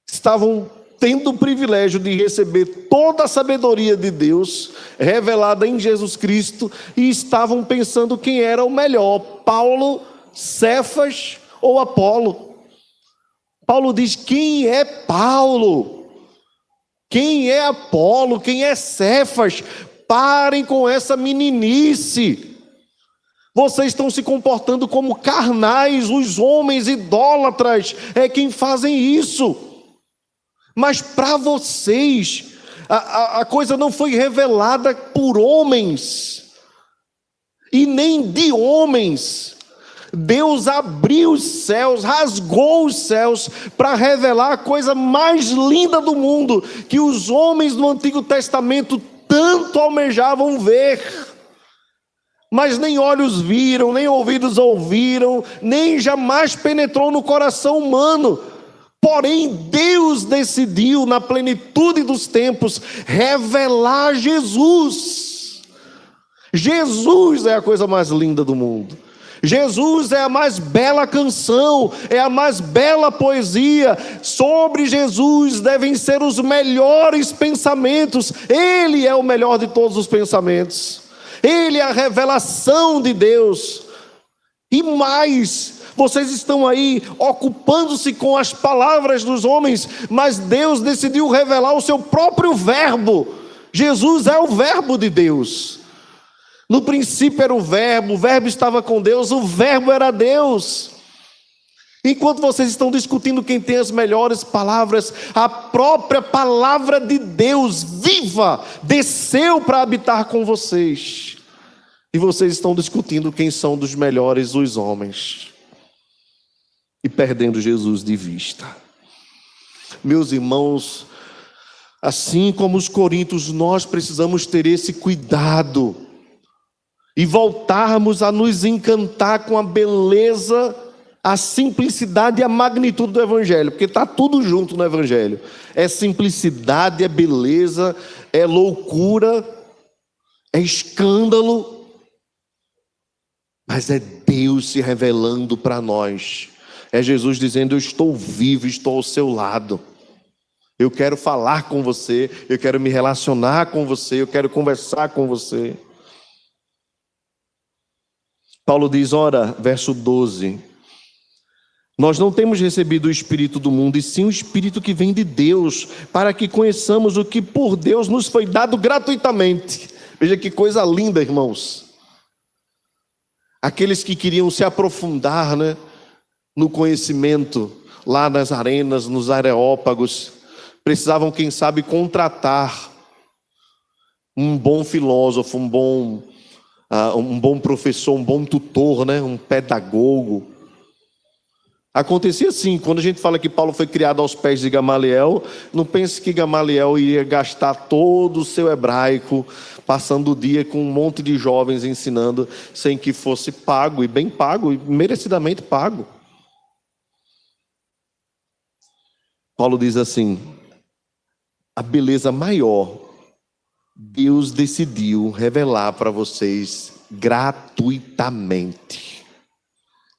estavam tendo o privilégio de receber toda a sabedoria de Deus revelada em Jesus Cristo, e estavam pensando quem era o melhor, Paulo, Cefas ou Apolo. Paulo diz: quem é Paulo? Quem é Apolo? Quem é Cefas? Parem com essa meninice. Vocês estão se comportando como carnais, os homens idólatras é quem fazem isso. Mas para vocês, a coisa não foi revelada por homens, e nem de homens. Deus abriu os céus, rasgou os céus, para revelar a coisa mais linda do mundo, que os homens no Antigo Testamento tanto almejavam ver. Mas nem olhos viram, nem ouvidos ouviram, nem jamais penetrou no coração humano. Porém, Deus decidiu, na plenitude dos tempos, revelar Jesus. Jesus é a coisa mais linda do mundo. Jesus é a mais bela canção, é a mais bela poesia. Sobre Jesus devem ser os melhores pensamentos. Ele é o melhor de todos os pensamentos. Ele é a revelação de Deus. E mais, vocês estão aí ocupando-se com as palavras dos homens, mas Deus decidiu revelar o seu próprio verbo. Jesus é o verbo de Deus. No princípio era o verbo estava com Deus, o verbo era Deus. Enquanto vocês estão discutindo quem tem as melhores palavras, a própria palavra de Deus viva desceu para habitar com vocês. E vocês estão discutindo quem são dos melhores os homens, e perdendo Jesus de vista. Meus irmãos, assim como os coríntios, nós precisamos ter esse cuidado e voltarmos a nos encantar com a beleza, a simplicidade e a magnitude do Evangelho, porque está tudo junto no Evangelho. É simplicidade, é beleza, é loucura, é escândalo, mas é Deus se revelando para nós. É Jesus dizendo: eu estou vivo, estou ao seu lado. Eu quero falar com você, eu quero me relacionar com você, eu quero conversar com você. Paulo diz, ora, verso 12: nós não temos recebido o Espírito do mundo, e sim o Espírito que vem de Deus, para que conheçamos o que por Deus nos foi dado gratuitamente. Veja que coisa linda, irmãos. Aqueles que queriam se aprofundar, no conhecimento, lá nas arenas, nos areópagos, precisavam, quem sabe, contratar um bom filósofo, um bom professor, um bom tutor, um pedagogo. Acontecia assim, quando a gente fala que Paulo foi criado aos pés de Gamaliel, não pense que Gamaliel iria gastar todo o seu hebraico, passando o dia com um monte de jovens ensinando, sem que fosse pago, e bem pago, e merecidamente pago. Paulo diz assim: a beleza maior, Deus decidiu revelar para vocês gratuitamente.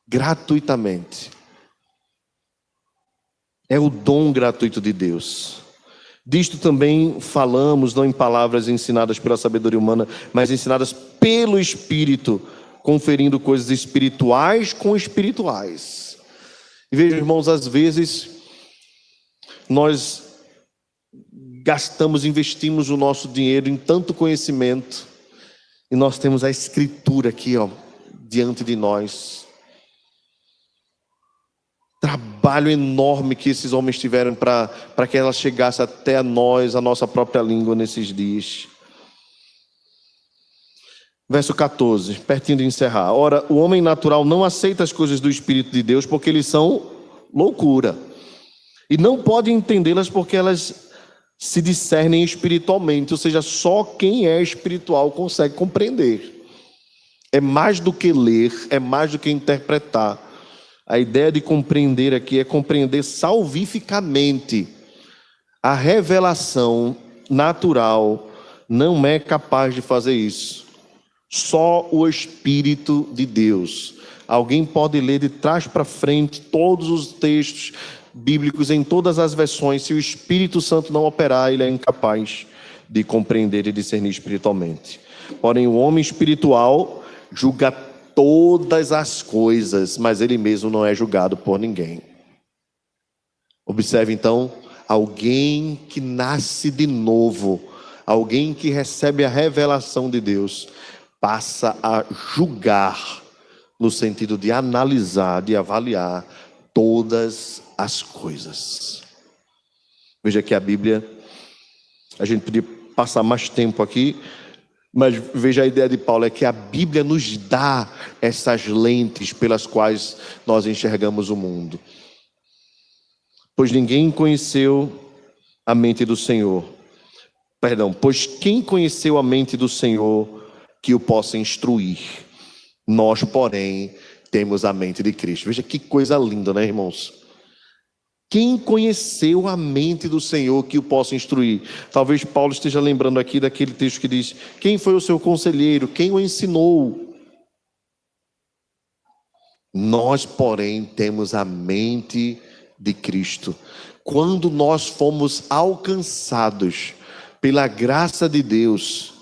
Gratuitamente. É o dom gratuito de Deus. Disto também falamos, não em palavras ensinadas pela sabedoria humana, mas ensinadas pelo Espírito, conferindo coisas espirituais com espirituais. E vejam, irmãos, às vezes nós investimos o nosso dinheiro em tanto conhecimento, e nós temos a Escritura aqui, diante de nós. Trabalho enorme que esses homens tiveram para que ela chegasse até nós, a nossa própria língua, nesses dias. Verso 14, pertinho de encerrar. Ora, o homem natural não aceita as coisas do Espírito de Deus porque eles são loucura. E não pode entendê-las porque elas se discernem espiritualmente. Ou seja, só quem é espiritual consegue compreender. É mais do que ler, é mais do que interpretar. A ideia de compreender aqui é compreender salvificamente. A revelação natural não é capaz de fazer isso. Só o Espírito de Deus. Alguém pode ler de trás para frente todos os textos bíblicos em todas as versões. Se o Espírito Santo não operar, ele é incapaz de compreender e discernir espiritualmente. Porém, o homem espiritual julga todas as coisas, mas ele mesmo não é julgado por ninguém. Observe então, alguém que nasce de novo, alguém que recebe a revelação de Deus, passa a julgar, no sentido de analisar, de avaliar todas as coisas. Veja que a Bíblia, a gente podia passar mais tempo aqui, mas veja a ideia de Paulo, é que a Bíblia nos dá essas lentes pelas quais nós enxergamos o mundo. Pois ninguém conheceu a mente do Senhor. Pois quem conheceu a mente do Senhor que o possa instruir? Nós, porém, temos a mente de Cristo. Veja que coisa linda, né, irmãos? Quem conheceu a mente do Senhor que o possa instruir? Talvez Paulo esteja lembrando aqui daquele texto que diz: quem foi o seu conselheiro? Quem o ensinou? Nós, porém, temos a mente de Cristo. Quando nós fomos alcançados pela graça de Deus,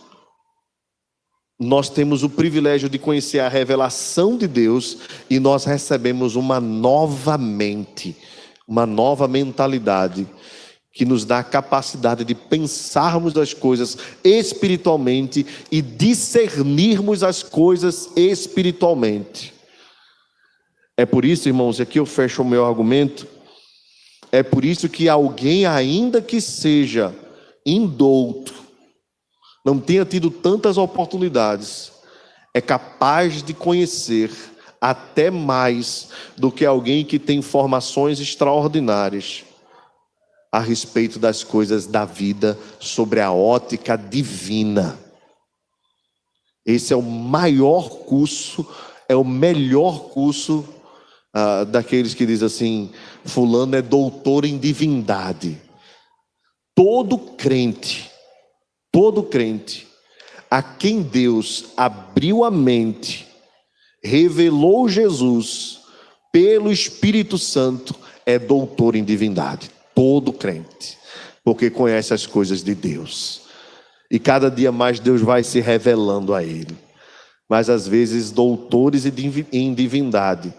nós temos o privilégio de conhecer a revelação de Deus e nós recebemos uma nova mente, uma nova mentalidade que nos dá a capacidade de pensarmos as coisas espiritualmente e discernirmos as coisas espiritualmente. É por isso, irmãos, e aqui eu fecho o meu argumento, é por isso que alguém, ainda que seja indouto, não tenha tido tantas oportunidades, é capaz de conhecer até mais do que alguém que tem formações extraordinárias a respeito das coisas da vida, sobre a ótica divina. Esse é o maior curso, é o melhor curso daqueles que dizem assim: fulano é doutor em divindade. Todo crente a quem Deus abriu a mente, revelou Jesus pelo Espírito Santo, é doutor em divindade. Todo crente, porque conhece as coisas de Deus, e cada dia mais Deus vai se revelando a ele. Mas às vezes doutores em divindade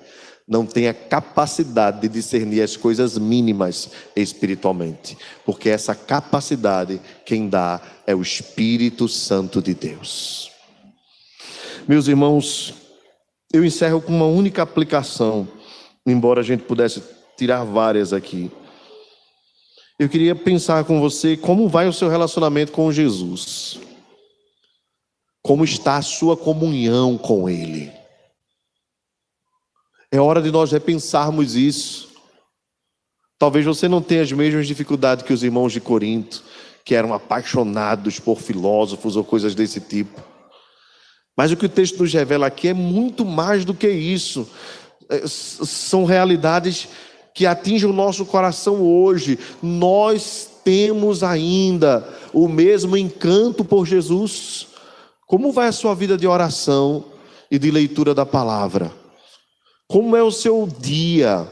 não têm a capacidade de discernir as coisas mínimas espiritualmente, porque essa capacidade quem dá é o Espírito Santo de Deus. Meus irmãos, eu encerro com uma única aplicação, embora a gente pudesse tirar várias aqui. Eu queria pensar com você como vai o seu relacionamento com Jesus, como está a sua comunhão com Ele. É hora de nós repensarmos isso. Talvez você não tenha as mesmas dificuldades que os irmãos de Corinto, que eram apaixonados por filósofos ou coisas desse tipo. Mas o que o texto nos revela aqui é muito mais do que isso. São realidades que atingem o nosso coração hoje. Nós temos ainda o mesmo encanto por Jesus. Como vai a sua vida de oração e de leitura da palavra? Como é o seu dia?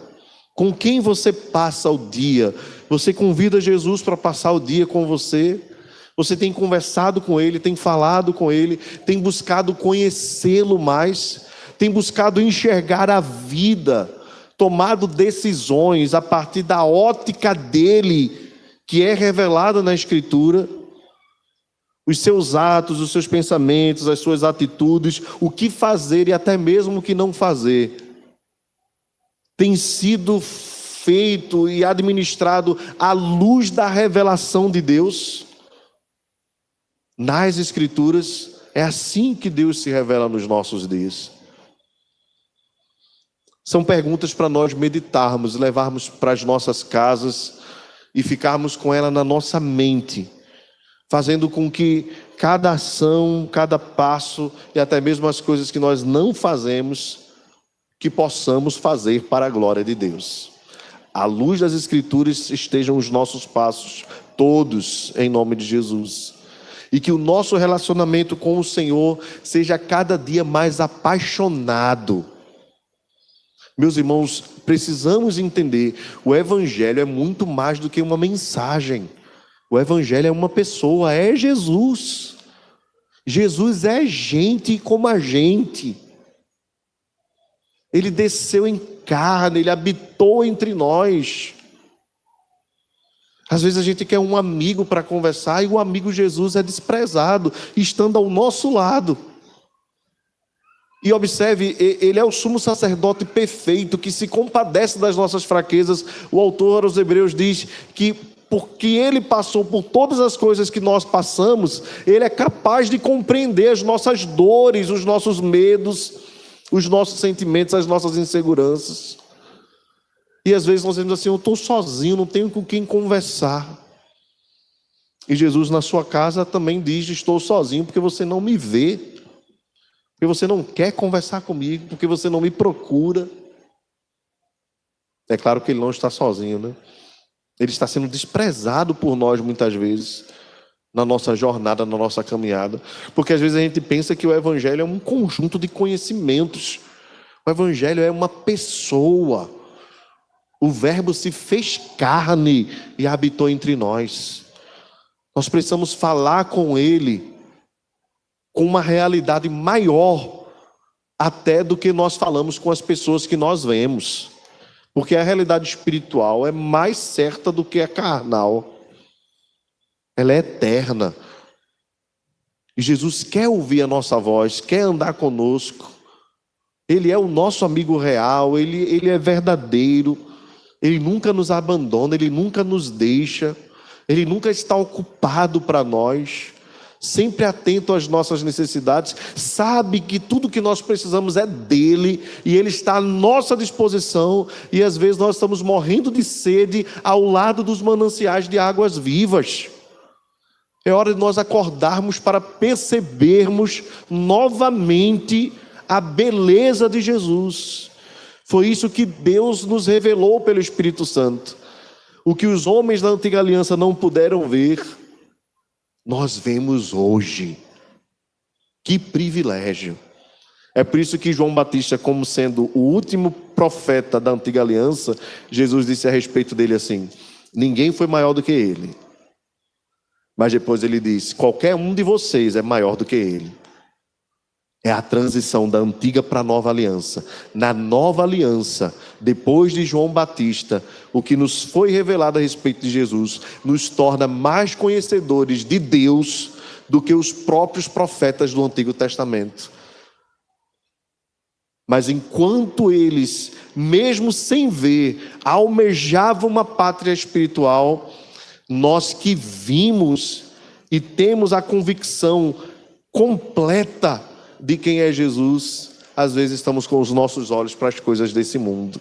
Com quem você passa o dia? Você convida Jesus para passar o dia com você? Você tem conversado com Ele, tem falado com Ele, tem buscado conhecê-lo mais, tem buscado enxergar a vida, tomado decisões a partir da ótica dEle, que é revelada na Escritura? Os seus atos, os seus pensamentos, as suas atitudes, o que fazer e até mesmo o que não fazer, tem sido feito e administrado à luz da revelação de Deus nas Escrituras? É assim que Deus se revela nos nossos dias. São perguntas para nós meditarmos, levarmos para as nossas casas e ficarmos com ela na nossa mente, fazendo com que cada ação, cada passo e até mesmo as coisas que nós não fazemos, que possamos fazer para a glória de Deus. À luz das Escrituras estejam os nossos passos, todos em nome de Jesus. E que o nosso relacionamento com o Senhor seja cada dia mais apaixonado. Meus irmãos, precisamos entender, o Evangelho é muito mais do que uma mensagem. O Evangelho é uma pessoa, é Jesus. Jesus é gente como a gente. Ele desceu em carne, Ele habitou entre nós. Às vezes a gente quer um amigo para conversar e o amigo Jesus é desprezado, estando ao nosso lado. E observe, Ele é o sumo sacerdote perfeito, que se compadece das nossas fraquezas. O autor aos Hebreus diz que porque Ele passou por todas as coisas que nós passamos, Ele é capaz de compreender as nossas dores, os nossos medos, os nossos sentimentos, as nossas inseguranças. E às vezes nós dizemos assim, eu estou sozinho, não tenho com quem conversar. E Jesus na sua casa também diz, estou sozinho porque você não me vê, porque você não quer conversar comigo, porque você não me procura. É claro que Ele não está sozinho, né? Ele está sendo desprezado por nós muitas vezes, na nossa jornada, na nossa caminhada. Porque às vezes a gente pensa que o Evangelho é um conjunto de conhecimentos. O Evangelho é uma pessoa. O Verbo se fez carne e habitou entre nós. Nós precisamos falar com Ele com uma realidade maior até do que nós falamos com as pessoas que nós vemos. Porque a realidade espiritual é mais certa do que a carnal. Ela é eterna. E Jesus quer ouvir a nossa voz, quer andar conosco. Ele é o nosso amigo real, Ele é verdadeiro. Ele nunca nos abandona, Ele nunca nos deixa. Ele nunca está ocupado para nós. Sempre atento às nossas necessidades. Sabe que tudo que nós precisamos é dEle. E Ele está à nossa disposição. E às vezes nós estamos morrendo de sede ao lado dos mananciais de águas vivas. É hora de nós acordarmos para percebermos novamente a beleza de Jesus. Foi isso que Deus nos revelou pelo Espírito Santo. O que os homens da antiga aliança não puderam ver, nós vemos hoje. Que privilégio. É por isso que João Batista, como sendo o último profeta da antiga aliança, Jesus disse a respeito dele assim, ninguém foi maior do que ele. Mas depois ele disse, qualquer um de vocês é maior do que ele. É a transição da antiga para a nova aliança. Na nova aliança, depois de João Batista, o que nos foi revelado a respeito de Jesus, nos torna mais conhecedores de Deus do que os próprios profetas do Antigo Testamento. Mas enquanto eles, mesmo sem ver, almejavam uma pátria espiritual, nós que vimos e temos a convicção completa de quem é Jesus, às vezes estamos com os nossos olhos para as coisas desse mundo.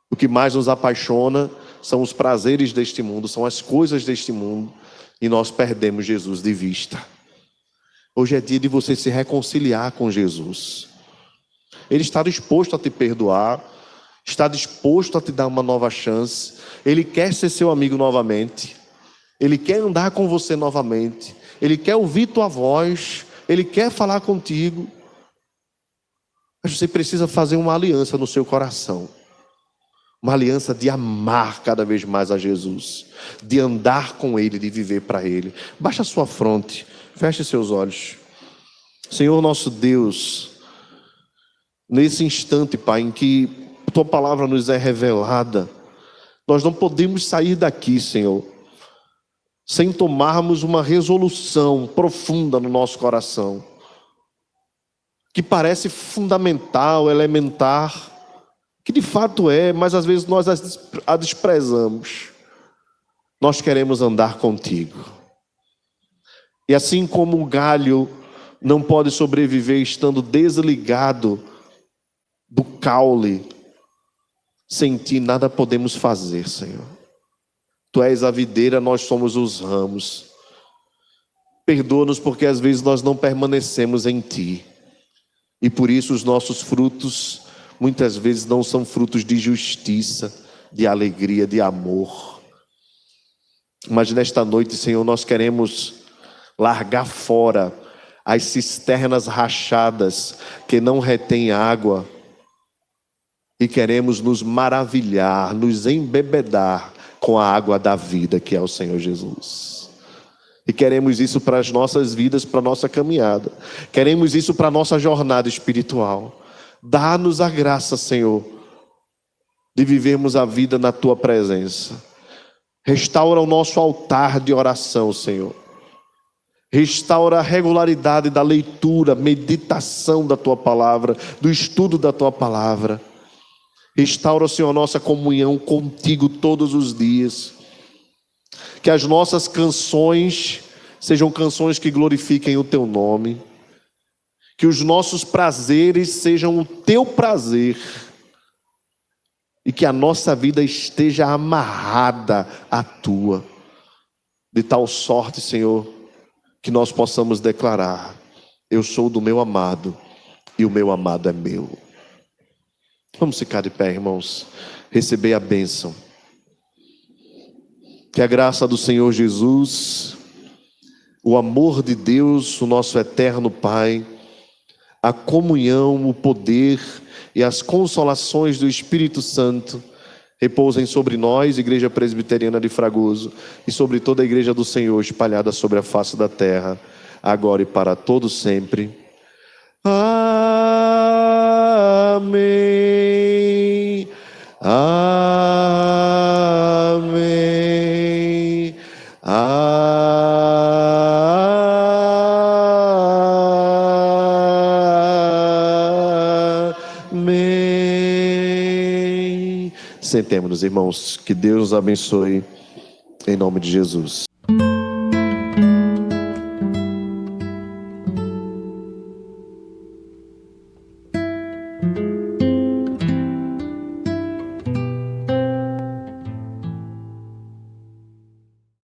O que mais nos apaixona são os prazeres deste mundo, são as coisas deste mundo, e nós perdemos Jesus de vista. Hoje é dia de você se reconciliar com Jesus. Ele está disposto a te perdoar, está disposto a te dar uma nova chance. Ele quer ser seu amigo novamente. Ele quer andar com você novamente. Ele quer ouvir tua voz. Ele quer falar contigo. Mas você precisa fazer uma aliança no seu coração. Uma aliança de amar cada vez mais a Jesus. De andar com Ele, de viver para Ele. Baixa a sua fronte. Feche seus olhos. Senhor nosso Deus, nesse instante, Pai, em que tua palavra nos é revelada, nós não podemos sair daqui, Senhor, sem tomarmos uma resolução profunda no nosso coração, que parece fundamental, elementar, que de fato é, mas às vezes nós a desprezamos. Nós queremos andar contigo. E assim como o galho não pode sobreviver estando desligado do caule. Sem ti nada podemos fazer, Senhor. Tu és a videira, nós somos os ramos. Perdoa-nos porque às vezes nós não permanecemos em ti. E por isso os nossos frutos muitas vezes não são frutos de justiça, de alegria, de amor. Mas nesta noite, Senhor, nós queremos largar fora as cisternas rachadas que não retêm água e queremos nos maravilhar, nos embebedar com a água da vida que é o Senhor Jesus. E queremos isso para as nossas vidas, para a nossa caminhada. Queremos isso para a nossa jornada espiritual. Dá-nos a graça, Senhor, de vivermos a vida na Tua presença. Restaura o nosso altar de oração, Senhor. Restaura a regularidade da leitura, meditação da Tua palavra, do estudo da Tua palavra. Restaura, Senhor, a nossa comunhão contigo todos os dias. Que as nossas canções sejam canções que glorifiquem o Teu nome. Que os nossos prazeres sejam o Teu prazer. E que a nossa vida esteja amarrada à Tua. De tal sorte, Senhor, que nós possamos declarar: eu sou do meu amado e o meu amado é meu. Vamos ficar de pé, irmãos. Receber a bênção. Que a graça do Senhor Jesus, o amor de Deus, o nosso eterno Pai, a comunhão, o poder e as consolações do Espírito Santo repousem sobre nós, Igreja Presbiteriana de Fragoso, e sobre toda a Igreja do Senhor espalhada sobre a face da terra, agora e para todos sempre. Amém. Amém. Amém. Sentemos-nos, irmãos. Que Deus nos abençoe, em nome de Jesus.